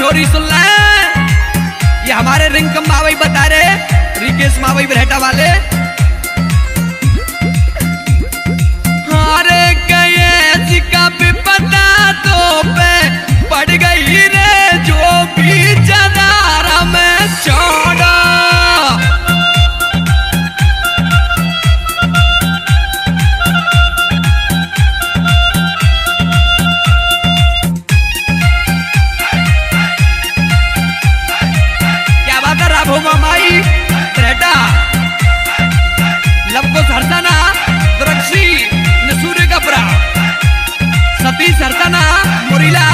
छोरी सुन ले, ये हमारे रिंकम मावई बता रहे, रिकेश मावई बरहटा वाले। अरे गए का भी पता तो पे पड़ गई रे, जो भी जदारा में छोड़ा। माई बरहटा लबको सरसाना दुरक्षी नसूरे कपरा सतीश सरसाना मुरीला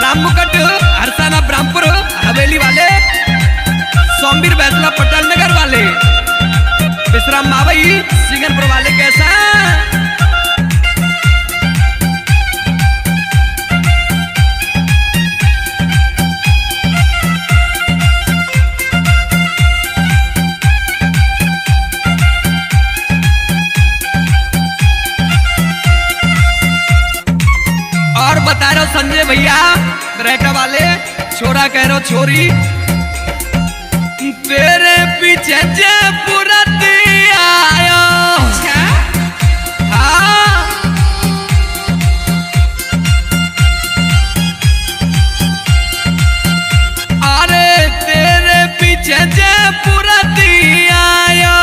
राम मुकट हरसाना ब्राह्मपुर हवेली वाले, सोमवीर बैतला पटल नगर वाले, विश्राम मावई सिंगनपुर वाले। कैसा बता रहे हो संजय भैया बरहटा वाले, छोरा कह रहे हो छोरी, तेरे पीछे जयपुर आयो। हाँ अरे तेरे पीछे जयपुर आयो,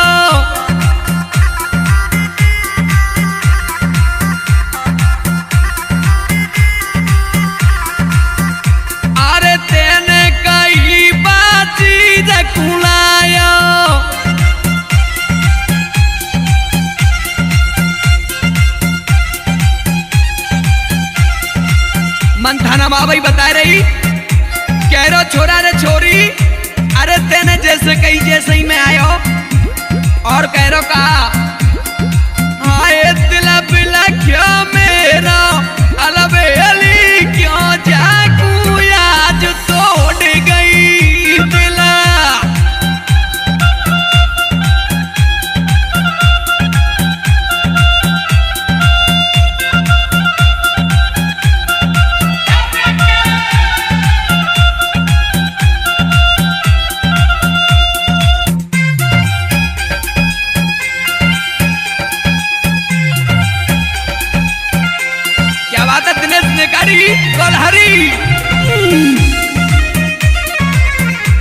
मंथाना मावई बता रही, कह रहे छोरा रे छोरी, अरे तेने जैसे कही जैसे ही मैं आयो। और कह रहे कहा आए दिला बिला क्यों मेरा अलबे अली क्यों जागू आज तोड़ गई दिला।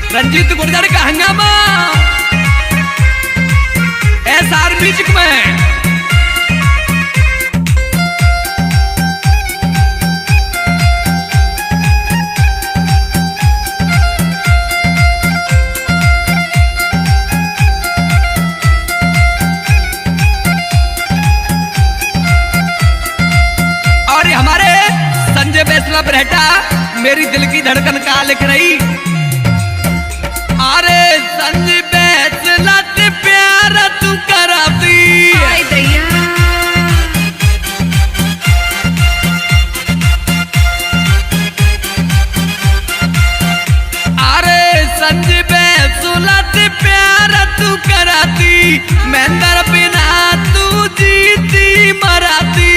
रंजीत गुर्जर का हंगामा SR म्यूजिक में। और हमारे संजय बैसला बरहटा मेरी दिल की धड़कन का लिख रही, अरे संजय बैसला ते प्यार तू कराती। अरे संजय बैसला ते प्यार तू कराती, मैं दर बिना तू जीती मराती।